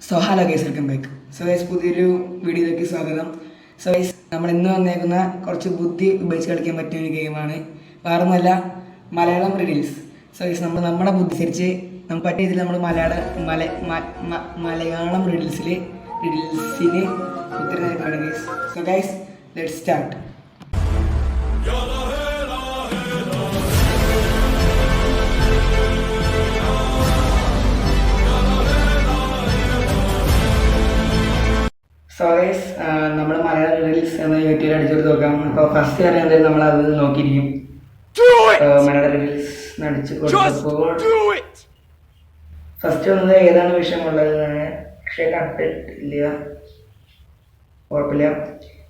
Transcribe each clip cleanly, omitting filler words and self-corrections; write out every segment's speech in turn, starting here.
So hello guys, welcome back. So guys, പുതിയൊരു വീഡിയോയിലേക്ക് സ്വാഗതം. സോ ഗൈസ്, നമ്മൾ ഇന്ന് വന്നേക്കുന്ന കുറച്ച് ബുദ്ധി ഉപയോഗിച്ച് കളിക്കാൻ പറ്റിയ ഒരു ഗെയിമാണ്. വേറൊന്നുമല്ല, മലയാളം റിഡിൽസ്. സോ ഗൈസ്, നമ്മുടെ ബുദ്ധി അനുസരിച്ച് നമുക്ക് പറ്റിയ രീതിയിൽ നമ്മൾ മലയാളം റിഡിൽസിന് ഉത്തരം നൽകുകയാണ് guys. So guys, let's start. So guys, നമ്മൾ മലയാളം റിഡിൽസ് എന്ന യൂട്യൂബിൽ അടിച്ചെടുത്ത് നോക്കാം. അപ്പോൾ ഫസ്റ്റ് കാര്യം എന്തായാലും നമ്മൾ അത് നോക്കിയിരിക്കും. മലയാളം റിഡിൽസ് അടിച്ച് കൊടുത്തപ്പോൾ ഫസ്റ്റ് വന്നത് ഏതാണ് വിഷയമുള്ളത്, പക്ഷേ കണ്ടിട്ടില്ല, കുഴപ്പമില്ല.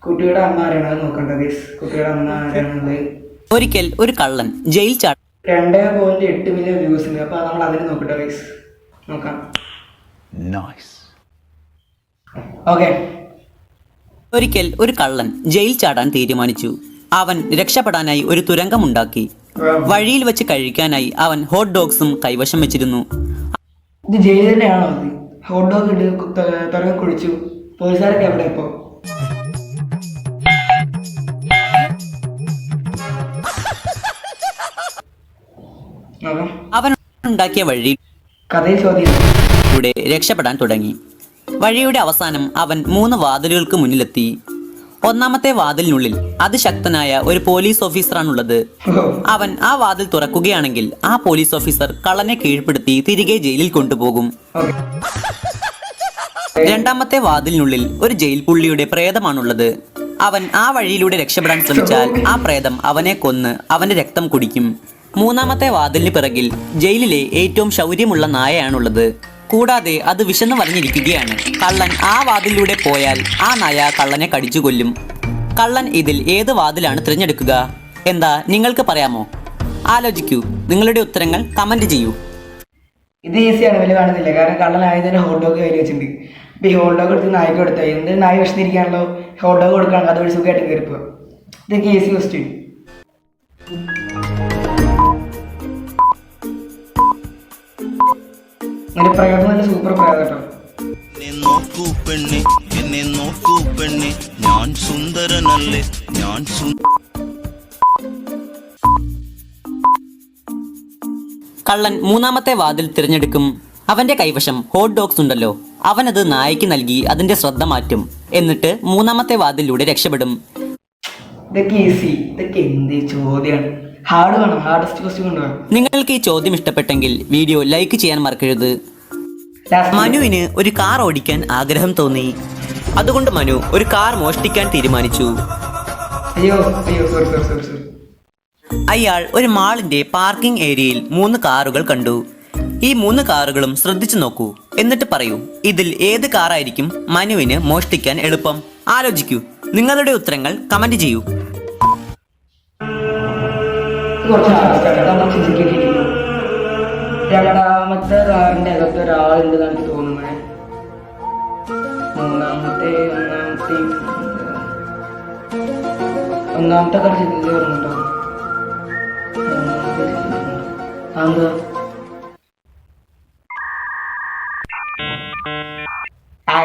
കുട്ടിയുടെ അമ്മ ആരാണ് നോക്കേണ്ടത് ഗൈസ്. കുട്ടിയുടെ അമ്മ ആരാണുള്ളത്? ഒരിക്കൽ ഒരു കള്ളൻ ജയിൽ 2.8 മില്യൺ വ്യൂസ് ഉണ്ട്. അപ്പോൾ നമ്മൾ അതിന് നോക്കട്ടെ ഗൈസ്, നോക്കാം. ഓക്കെ. ഒരിക്കൽ ഒരു കള്ളൻ ജയിൽ ചാടാൻ തീരുമാനിച്ചു. അവൻ രക്ഷപ്പെടാനായി ഒരു തുരങ്കമുണ്ടാക്കി. വഴിയിൽ വെച്ച് കഴിക്കാനായി അവൻ ഹോട്ട് ഡോഗ്സും കൈവശം വെച്ചിരുന്നു. ഇത് ജയിൽ തന്നെയാണോ? അത് ഹോട്ട് ഡോഗ് ഇട്ട് തുറന്ന് കുഴിച്ചു. പോലീസുകാരൊക്കെ എവിടെ ഇപ്പോ? അവൻ ഉണ്ടാക്കിയ കഥയിൽ ചോദ്യം വഴിയിലൂടെ രക്ഷപ്പെടാൻ തുടങ്ങി. വഴിയുടെ അവസാനം അവൻ 3 വാതിലുകൾക്ക് മുന്നിലെത്തി. ഒന്നാമത്തെ വാതിലിനുള്ളിൽ അതിശക്തനായ ഒരു പോലീസ് ഓഫീസറാണുള്ളത്. അവൻ ആ വാതിൽ തുറക്കുകയാണെങ്കിൽ ആ പോലീസ് ഓഫീസർ കള്ളനെ കീഴ്പ്പെടുത്തി തിരികെ ജയിലിൽ കൊണ്ടുപോകും. രണ്ടാമത്തെ വാതിലിനുള്ളിൽ ഒരു ജയിൽ പുള്ളിയുടെ പ്രേതമാണുള്ളത്. അവൻ ആ വഴിയിലൂടെ രക്ഷപ്പെടാൻ ശ്രമിച്ചാൽ ആ പ്രേതം അവനെ കൊന്ന് അവന്റെ രക്തം കുടിക്കും. മൂന്നാമത്തെ വാതിലിന് പിറകിൽ ജയിലിലെ ഏറ്റവും ശൗര്യമുള്ള നായയാണുള്ളത്. കൂടാതെ അത് വിശന്നു വലഞ്ഞിരിക്കുകയാണ്. കള്ളൻ ആ വാതിലിലൂടെ പോയാൽ ആ നായ കള്ളനെ കടിച്ചു കൊല്ലും. കള്ളൻ ഇതിൽ ഏത് വാതിലാണ് തിരഞ്ഞെടുക്കുക? എന്താ നിങ്ങൾക്ക് പറയാമോ? ആലോചിക്കൂ. നിങ്ങളുടെ ഉത്തരങ്ങൾ കമന്റ് ചെയ്യൂ. ഇത് ഈസിയാണ്, വലിയ കാണുന്നില്ല. കാരണം കള്ളൻ ആയതിന് ഹോട്ട് ഡോഗ് കയ്യിൽ വെച്ചിട്ടുണ്ട്. ഇപ്പൊ ഈ ഹോട്ട് ഡോഗ് എടുത്ത് നായ്ക്ക് കൊടുത്താൽ എന്ത് നായ വിശന്നിരിക്കാണല്ലോ, ഹോട്ട് ഡോഗ് കൊടുക്കുകയാണെങ്കിൽ അതുവഴി സുഖമായിട്ട് കയറിപ്പോ. ഇതൊക്കെ ഈസി ക്വസ്റ്റ്യൻ. എന്റെ പ്രയോഗം നല്ല സൂപ്പർ പ്രയോഗം കേട്ടോ. കള്ളൻ മൂന്നാമത്തെ വാതിൽ തിരഞ്ഞെടുക്കും. അവന്റെ കൈവശം ഹോട്ട് ഡോഗ്സ് ഉണ്ടല്ലോ. അവനത് നായയ്ക്ക് നൽകി അതിന്റെ ശ്രദ്ധ മാറ്റും. എന്നിട്ട് മൂന്നാമത്തെ വാതിലൂടെ രക്ഷപ്പെടും. ഇതൊക്കെ ഈസി. ഇതൊക്കെ എന്ത് ചോദ്യമാണ്? ഹാർഡ് വേണം, ഹാർഡസ്റ്റ് ക്വസ്റ്റ്യൻ കൊണ്ടുപോകാം. നിങ്ങൾക്ക് ഈ ചോദ്യം ഇഷ്ടപ്പെട്ടെങ്കിൽ വീഡിയോ ലൈക്ക് ചെയ്യാൻ മറക്കരുത്. മനുവിന് ഒരു കാർ ഓടിക്കാൻ ആഗ്രഹം തോന്നി. അതുകൊണ്ട് മനു ഒരു കാർ മോഷ്ടിക്കാൻ തീരുമാനിച്ചു. അയാൾ ഒരു മാളിന്റെ പാർക്കിംഗ് ഏരിയയിൽ 3 കാറുകൾ കണ്ടു. ഈ 3 കാറുകളും ശ്രദ്ധിച്ചു നോക്കൂ. എന്നിട്ട് പറയൂ, ഇതിൽ ഏത് കാറായിരിക്കും മനുവിന് മോഷ്ടിക്കാൻ എളുപ്പം? ആലോചിക്കൂ. നിങ്ങളുടെ ഉത്തരങ്ങൾ കമന്റ് ചെയ്യൂ. രണ്ടാമത്തെ കാറിന്റെ അകത്ത് ഒരാളുണ്ടെന്ന് എനിക്ക് തോന്നുന്നത്. ഒന്നാമത്തെ കാർ ശരിക്കും പറഞ്ഞിട്ടോ.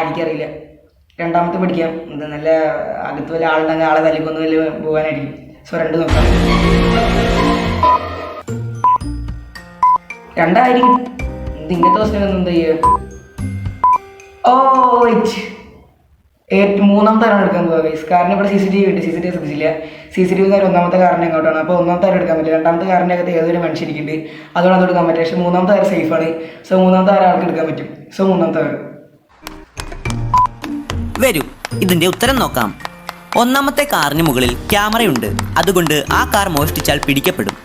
എനിക്കറിയില്ല. രണ്ടാമത്തെ പിടിക്കാം. എന്താ നല്ല അകത്ത് വല്ല ആളുണ്ടെങ്കിൽ ആളെ തല്ലിക്കൊന്ന് വലിയ പോകാനായിരിക്കും. സോ 2 നോക്കാം. 2 ആയിരിക്കും. ഇങ്ങനത്തെ പ്രശ്നം എന്താ ചെയ്യുക? മൂന്നാമത്തെ കാറാണ് എടുക്കാൻ പോകുക ഗൈസ്. കാരണം ഇവിടെ CCTV ഉണ്ട്. CCTV ശ്രദ്ധിച്ചില്ല. CCTV ഒന്നാമത്തെ കാറിനെ അങ്ങോട്ടാണ്. അപ്പോൾ ഒന്നാമത്തെ കാർ എടുക്കാൻ പറ്റില്ല. രണ്ടാമത്തെ കാറിൻ്റെ അകത്ത് ഏതൊരു മനുഷ്യരിക്കുന്നുണ്ട്, അതുകൊണ്ട് അത് എടുക്കാൻ പറ്റില്ല. പക്ഷേ മൂന്നാമത്തെ കാർ സേഫാണ്. സോ മൂന്നാമത്തെ കാർ ആൾക്ക് എടുക്കാൻ പറ്റും. സോ മൂന്നാമത്തെ കാർ. വരൂ, ഇതിന്റെ ഉത്തരം നോക്കാം. ഒന്നാമത്തെ കാറിന് മുകളിൽ ക്യാമറയുണ്ട്. അതുകൊണ്ട് ആ കാർ മോഷ്ടിച്ചാൽ പിടിക്കപ്പെടും.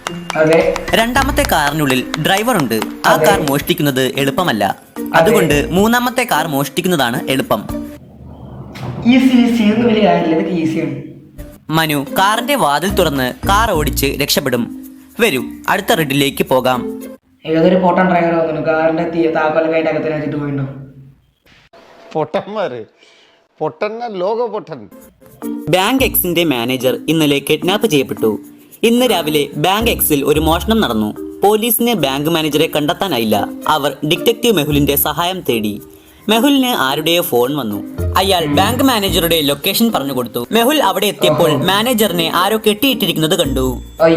രണ്ടാമത്തെ കാറിനുള്ളിൽ ഡ്രൈവർ ഉണ്ട്. ആ കാർ മോഷ്ടിക്കുന്നത് എളുപ്പമല്ല. അതുകൊണ്ട് മൂന്നാമത്തെ കാർ മോഷ്ടിക്കുന്നതാണ് എളുപ്പം. മനു കാറിന്റെ വാതിൽ തുറന്ന് കാർ ഓടിച്ച് രക്ഷപ്പെടും. വരൂ, അടുത്ത റെഡിലേക്ക് പോകാം. ഏതൊരു പൊട്ടൻ ഡ്രൈവർ വന്നു കാറിന്റെ താക്കോലൊക്കെ അതിന്റെ അകത്ത് വെച്ചിട്ട് പോയിണ്ടോ? ബാങ്ക് എക്സിന്റെ മാനേജർ ഇന്നലെ കിഡ്നാപ്പ് ചെയ്യപ്പെട്ടു. ഇന്ന് രാവിലെ ബാങ്ക് എക്സിൽ ഒരു മോഷണം നടന്നു. പോലീസിന് ബാങ്ക് മാനേജറെ കണ്ടെത്താനായില്ല. അവർ ഡിറ്റക്റ്റീവ് മെഹുലിന്റെ സഹായം തേടി. മെഹുലിന് ആരുടെയോ ഫോൺ വന്നു. അയാൾ ബാങ്ക് മാനേജറുടെ ലൊക്കേഷൻ പറഞ്ഞു കൊടുത്തു. മെഹുൽ അവിടെ എത്തിയപ്പോൾ മാനേജറിനെ ആരോ കെട്ടിയിട്ടിരിക്കുന്നത് കണ്ടു.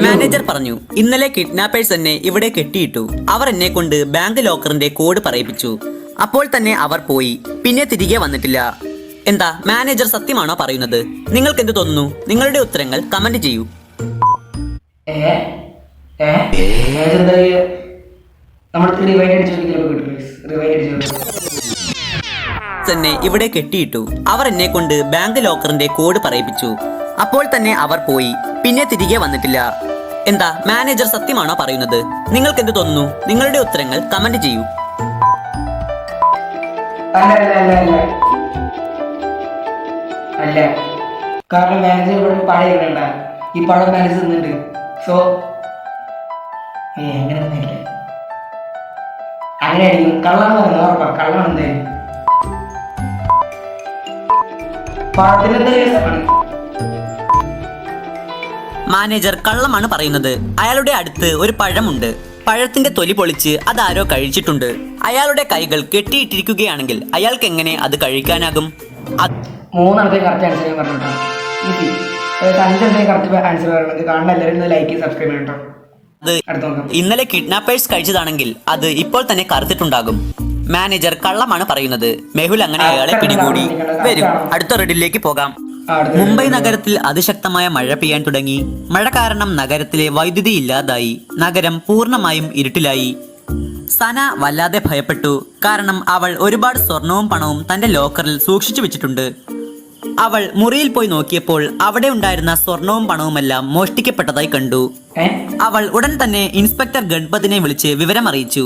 മാനേജർ പറഞ്ഞു, ഇന്നലെ കിഡ്നാപ്പേഴ്സ് എന്നെ ഇവിടെ കെട്ടിയിട്ടു. അവർ എന്നെ കൊണ്ട് ബാങ്ക് ലോക്കറിന്റെ കോഡ് പറയിപ്പിച്ചു. അപ്പോൾ തന്നെ അവർ പോയി, പിന്നെ തിരികെ വന്നിട്ടില്ല. എന്താ മാനേജർ സത്യമാണോ പറയുന്നത്? നിങ്ങൾക്ക് എന്ത് തോന്നുന്നു? നിങ്ങളുടെ ഉത്തരങ്ങൾ കമന്റ് ചെയ്യൂ. തന്നെ ഇവിടെ കെട്ടിയിട്ടു. അവർ എന്നെ കൊണ്ട് ബാങ്ക് ലോക്കറിന്റെ കോഡ് പറയിപ്പിച്ചു. അപ്പോൾ തന്നെ അവർ പോയി, പിന്നെ തിരികെ വന്നിട്ടില്ല. എന്താ മാനേജർ സത്യമാണോ പറയുന്നത്? നിങ്ങൾക്ക് എന്ത് തോന്നുന്നു? നിങ്ങളുടെ ഉത്തരങ്ങൾ കമന്റ് ചെയ്യൂ. അല്ല, കാരണം മാനേജർ ഇവിടെ പഴയ വേണ്ട, ഈ പഴം മാനേജർ നിന്നുണ്ട്. സോ അങ്ങനെ അങ്ങനെയായിരിക്കും. കള്ളാണ് പറയുന്നത്, ഉറപ്പാ കള്ളാണ്. എന്തായാലും പഴത്തിന്റെ കേസാണ്. മാനേജർ കള്ളമാണ് പറയുന്നത്. അയാളുടെ അടുത്ത് ഒരു പഴമുണ്ട്. പഴത്തിന്റെ തൊലി പൊളിച്ച് അതാരോ കഴിച്ചിട്ടുണ്ട്. അയാളുടെ കൈകൾ കെട്ടിയിട്ടിരിക്കുകയാണെങ്കിൽ അയാൾക്ക് എങ്ങനെ അത് കഴിക്കാനാകും? മൂന്നെണ്ണത്തെ കറക്റ്റ് ആൻസർ ഞാൻ പറഞ്ഞിട്ടോ. ഈസി. അഞ്ചെണ്ണത്തെ കറക്റ്റ് ആൻസർ പറയണമെങ്കിൽ കാണുന്ന എല്ലാവരും ലൈക്ക് സബ്സ്ക്രൈബ് ചെയ്യണം. ഇന്നലെ കിഡ്നാപ്പേഴ്സ് കഴിച്ചതാണെങ്കിൽ അത് ഇപ്പോൾ തന്നെ കറുത്തിട്ടുണ്ടാകും. മാനേജർ കള്ളമാണ് പറയുന്നത്. മെഹുൽ അങ്ങനെ അയാളെ പിടികൂടി. വരും, അടുത്ത റെഡിലേക്ക് പോകാം. മുംബൈ നഗരത്തിൽ അതിശക്തമായ മഴ പെയ്യാൻ തുടങ്ങി. മഴ കാരണം നഗരത്തിലെ വൈദ്യുതി ഇല്ലാതായി. നഗരം പൂർണ്ണമായും ഇരുട്ടിലായി. സന വല്ലാതെ ഭയപ്പെട്ടു. കാരണം അവൾ ഒരുപാട് സ്വർണവും പണവും തന്റെ ലോക്കറിൽ സൂക്ഷിച്ചു വെച്ചിട്ടുണ്ട്. അവൾ മുറിയിൽ പോയി നോക്കിയപ്പോൾ അവിടെ ഉണ്ടായിരുന്ന സ്വർണവും പണവുമെല്ലാം മോഷ്ടിക്കപ്പെട്ടതായി കണ്ടു. അവൾ ഉടൻ തന്നെ ഇൻസ്പെക്ടർ ഗൺപതിനെ വിളിച്ച് വിവരം അറിയിച്ചു.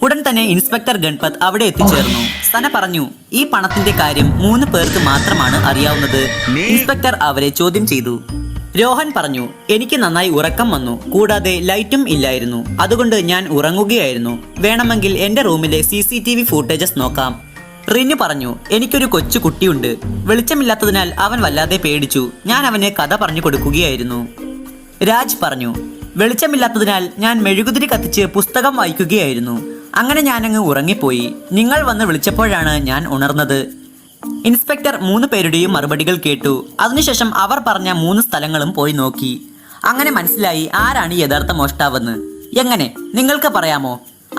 ഉടൻ തന്നെ ഇൻസ്പെക്ടർ ഗൺപത് അവിടെ എത്തിച്ചേർന്നു. സന പറഞ്ഞു, ഈ പണത്തിന്റെ കാര്യം 3 പേർക്ക് മാത്രമാണ് അറിയാവുന്നത്. ഇൻസ്പെക്ടർ അവരെ ചോദ്യം ചെയ്തു. രോഹൻ പറഞ്ഞു, എനിക്ക് നന്നായി ഉറക്കം വന്നു. കൂടാതെ ലൈറ്റും ഇല്ലായിരുന്നു. അതുകൊണ്ട് ഞാൻ ഉറങ്ങുകയായിരുന്നു. വേണമെങ്കിൽ എന്റെ റൂമിലെ CCTV ഫൂട്ടേജസ് നോക്കാം. റിനു പറഞ്ഞു, എനിക്കൊരു കൊച്ചു കുട്ടിയുണ്ട്. വെളിച്ചമില്ലാത്തതിനാൽ അവൻ വല്ലാതെ പേടിച്ചു. ഞാൻ അവനെ കഥ പറഞ്ഞു കൊടുക്കുകയായിരുന്നു. രാജ് പറഞ്ഞു, വെളിച്ചമില്ലാത്തതിനാൽ ഞാൻ മെഴുകുതിരി കത്തിച്ച് പുസ്തകം വായിക്കുകയായിരുന്നു. അങ്ങനെ ഞാനങ്ങ് ഉറങ്ങിപ്പോയി. നിങ്ങൾ വന്ന് വിളിച്ചപ്പോഴാണ് ഞാൻ ഉണർന്നത്. ഇൻസ്പെക്ടർ 3 പേരുടെയും മറുപടികൾ കേട്ടു. അതിനുശേഷം അവർ പറഞ്ഞ 3 സ്ഥലങ്ങളും പോയി നോക്കി. അങ്ങനെ മനസ്സിലായി ആരാണ് യഥാർത്ഥ മോഷ്ടാവെന്ന്. എങ്ങനെ? നിങ്ങൾക്ക് പറയാമോ?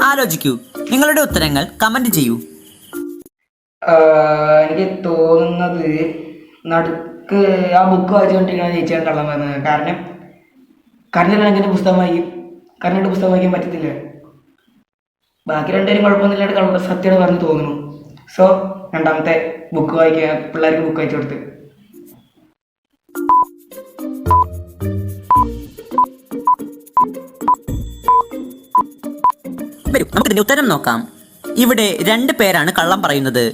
ആലോചിക്കൂ. നിങ്ങളുടെ ഉത്തരങ്ങൾ കമന്റ് ചെയ്യൂ. എനിക്ക് തോന്നുന്നത് നടുക്ക് ആ ബുക്ക് വായിച്ചുകൊണ്ടിരിക്കുന്ന ചേച്ചിയാണ് കള്ളം പറയുന്നത്. കാരണം കറണ്ടിലാണെങ്കിൽ പുസ്തകം വായിക്കും. കറണ്ടിട്ട് പുസ്തകം വായിക്കാൻ പറ്റത്തില്ല. ബാക്കി രണ്ടുപേരും കുഴപ്പമൊന്നുമില്ലാണ്ട് കള്ള സത്യമാണ് പറഞ്ഞു തോന്നുന്നു. സോ രണ്ടാമത്തെ ബുക്ക് വായിക്കാൻ പിള്ളേർക്ക് ബുക്ക് വായിച്ചു കൊടുത്ത്. വരൂ, നമുക്ക് ഇതിന്റെ ഉത്തരം നോക്കാം. ഇവിടെ 2 പേരാണ് കള്ളം പറയുന്നത്.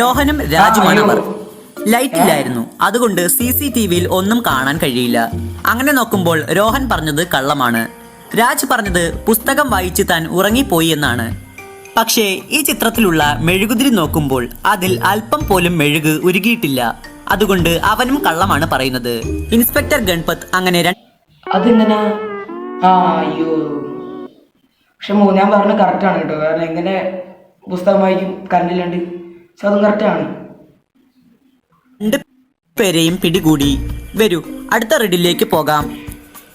രോഹനും രാജുമാണ് അവർ. ലൈറ്റ് ഇല്ലായിരുന്നു, അതുകൊണ്ട് CCTVയിൽ ഒന്നും കാണാൻ കഴിയില്ല. അങ്ങനെ നോക്കുമ്പോൾ രോഹൻ പറഞ്ഞത് കള്ളമാണ്. രാജ് പറഞ്ഞത് പുസ്തകം വായിച്ച് താൻ ഉറങ്ങിപ്പോയി എന്നാണ്. പക്ഷേ ഈ ചിത്രത്തിലുള്ള മെഴുകുതിരി നോക്കുമ്പോൾ അതിൽ അല്പം പോലും മെഴുക് ഉരുകിയിട്ടില്ല. അതുകൊണ്ട് അവനും കള്ളമാണ് പറയുന്നത്. ഇൻസ്പെക്ടർ ഗൺപത് അങ്ങനെ അതെങ്ങനെ? അയ്യോ, പക്ഷെ ഞാൻ പറഞ്ഞത് കറക്റ്റാണ് കേട്ടോ. കാരണം എങ്ങനെ പുസ്തകം വായിക്കും കറണ്ടില്ലാണ്ട്? പക്ഷെ അതും കറക്റ്റാണ്. 2 പേരെയും പിടികൂടി. വരൂ, അടുത്ത റെഡിലേക്ക് പോകാം.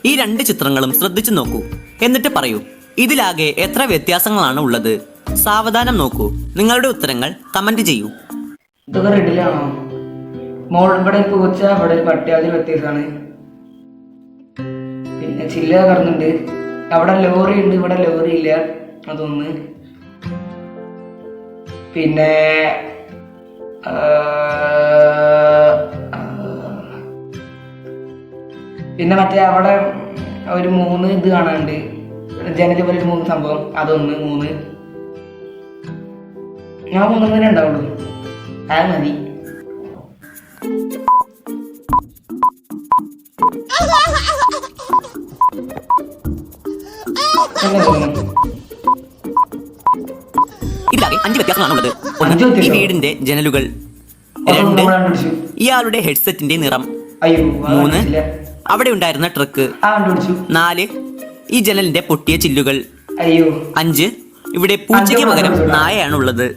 ഈ 2 ചിത്രങ്ങളും ശ്രദ്ധിച്ചു നോക്കൂ. എന്നിട്ട് പറയൂ, ഇതിലാകെ എത്ര വ്യത്യാസങ്ങളാണ് ഉള്ളത്? സാവധാനം നോക്കൂ. നിങ്ങളുടെ ഉത്തരങ്ങൾ കമന്റ് ചെയ്യൂ. ഇതൊക്കെ റെഡിലാണോ? ഇവിടെ പൂച്ച, ഇവിടെ ഒരു പട്ടി, അതിൽ വ്യത്യാസമാണ്. പിന്നെ ചില്ല കറന്നുണ്ട്. അവിടെ ലോറി ഉണ്ട്, ഇവിടെ ലോറി ഇല്ല. അതൊന്ന്. പിന്നെ പിന്നെ മറ്റേ അവിടെ ഒരു 3 ഇത് കാണാനുണ്ട്. ജനല് പോലെ ഒരു 3 സംഭവം. അതൊന്ന് 3. ഞാൻ 3 തന്നെ ഉണ്ടാവുള്ളൂ. അത് മതി. ഇതിലാകെ 5 വ്യത്യാസങ്ങളാണുള്ളത്. 1, ഈ വീടിന്റെ ജനലുകൾ. 2, ഇയാളുടെ ഹെഡ്സെറ്റിന്റെ നിറം. 3, അവിടെ ഉണ്ടായിരുന്ന ട്രക്ക്. 4, ഈ ജനലിന്റെ പൊട്ടിയ ചില്ലുകൾ. 5, ഇവിടെ പൂച്ചയ്ക്ക് പകരം നായയാണുള്ളത്.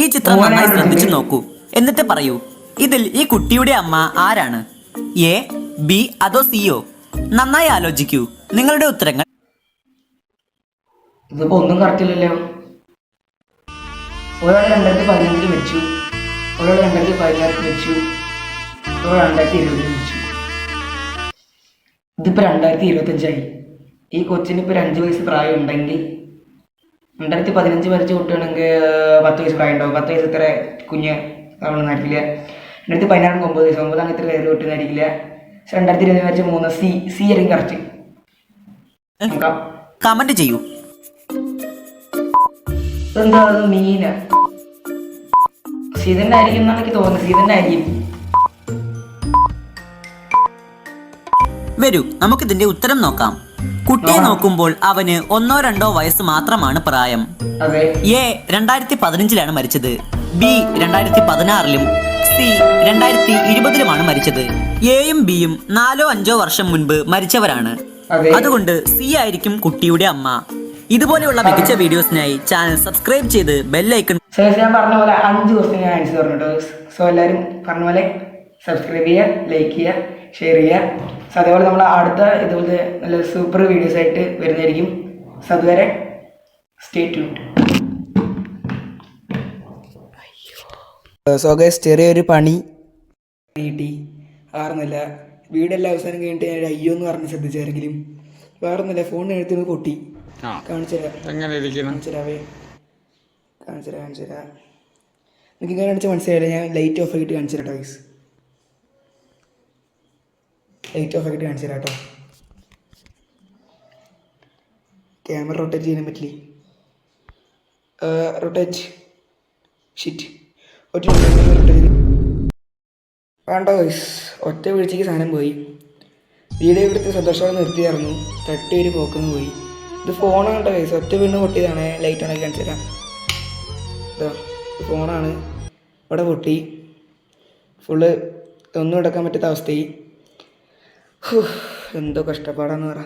ഈ ചിത്രം നന്നായി ശ്രദ്ധിച്ചു നോക്കൂ, എന്നിട്ട് പറയൂ ഇതിൽ ഈ കുട്ടിയുടെ അമ്മ ആരാണ്? എ, ബി അതോ സിയോ? നന്നായി ആലോചിക്കൂ നിങ്ങളുടെ ഉത്തരങ്ങൾ. ഇതിപ്പോ ഒന്നും കറക്റ്റില്ലല്ലോ. ഒരാൾ 2015 മരിച്ചു, ഒരാൾ 2016 മരിച്ചു, ഒരാൾ 2020 മരിച്ചു. ഇതിപ്പോ 2025 ഈ കൊച്ചിന് ഇപ്പൊ 5 വയസ്സ് പ്രായം ഉണ്ടെങ്കിൽ 2015 മരിച്ച കുട്ടിയാണെങ്കിൽ 10 വയസ്സ് പ്രായം ഉണ്ടാവും. 10 വയസ്സ് ഇത്ര കുഞ്ഞ് നമ്മളൊന്നായിരിക്കില്ല. 2016 9 വയസ്സ്, 9 അങ്ങനെ ഇത്ര വേറെ കുട്ടിയൊന്നായിരിക്കില്ല. പക്ഷെ 2020 മരിച്ച 3 സി ആയിരിക്കും കറക്റ്റ്. കമന്റ് ചെയ്യൂ. എന്താ മീന സീതന്റെ ആയിരിക്കും എന്നാണ് എനിക്ക് തോന്നുന്നത്. സീതന്റെ ആയിരിക്കും. വരൂ നമുക്കിതിന്റെ ഉത്തരം നോക്കാം. കുട്ടിയെ നോക്കുമ്പോൾ അവന് 1-2 വയസ്സ് മാത്രമാണ് പ്രായം. അതെ. എ 2015 മരിച്ചത്, ബി 2016 സി 2020 മരിച്ചത്. എയും ബിയും 4-5 വർഷം മുൻപ് മരിച്ചവരാണ്. അതുകൊണ്ട് സി ആയിരിക്കും കുട്ടിയുടെ അമ്മ. ഇതുപോലെയുള്ള മികച്ച വീഡിയോസിനായി ചാനൽ സബ്സ്ക്രൈബ് ചെയ്ത് ബെല്ലൈക്കൺ. ഞാൻ പറഞ്ഞ പോലെ 5 ക്വസ്റ്റ്യൻ ഞാൻ ആൻസർ പറഞ്ഞിട്ടോ. സോ എല്ലാവരും പറഞ്ഞ പോലെ സബ്സ്ക്രൈബ് ചെയ്യുക, ലൈക്ക് ചെയ്യുക, ഷെയർ ചെയ്യുക. സോ അതേപോലെ നമ്മൾ അടുത്ത ഇതുപോലെ നല്ല സൂപ്പർ വീഡിയോസ് ആയിട്ട് വരുന്നതായിരിക്കും. സോ അതുവരെ സ്റ്റേ ട്യൂൺഡ്. സോ ഗൈസ് ചെറിയൊരു പണി കിട്ടി. ആർന്നില്ല വീടെല്ലാം അവസാനം കഴിഞ്ഞിട്ട് ഞാൻ അയ്യോ എന്ന് പറഞ്ഞ് ശ്രദ്ധിച്ചാരെങ്കിലും വേറൊന്നുമില്ല. ഫോൺ എഴുത്തുന്ന പൊട്ടി. കാണിച്ചുതരാം നിങ്ങൾക്ക് ഇങ്ങനെ കാണിച്ചാൽ മനസ്സിലായില്ല. ഞാൻ ലൈറ്റ് ഓഫ് ആക്കിയിട്ട് കാണിച്ചു തരാം ഗൈസ്. ലൈറ്റ് ഓഫ് ആക്കിയിട്ട് കാണിച്ചു തരാം കേട്ടോ. ക്യാമറ റൊട്ടേറ്റ് ചെയ്യാൻ പറ്റില്ല. റൊട്ടേറ്റ് ഷിറ്റ് വേണ്ട ഗൈസ്. ഒറ്റ വീഴ്ചയ്ക്ക് സാധനം പോയി. വീഡിയോ ഇവിടുത്തെ സന്തോഷത്തോടെ നിർത്തിയായിരുന്നു. തട്ടിയൊരു പോക്കുന്നു പോയി. ഇത് ഫോണാണ് കേട്ടോ ഗൈസ്. ഒറ്റ വീണ് പൊട്ടിയതാണ്. ലൈറ്റ് ഓണാക്കി കാണിച്ചു തരാം. ഇതാ ഫോണാണ്. ഇവിടെ പൊട്ടി. ഫുള്ള് ഒന്നും എടുക്കാൻ പറ്റാത്ത അവസ്ഥയായി. എന്തോ കഷ്ടപ്പാടാന്ന് പറ.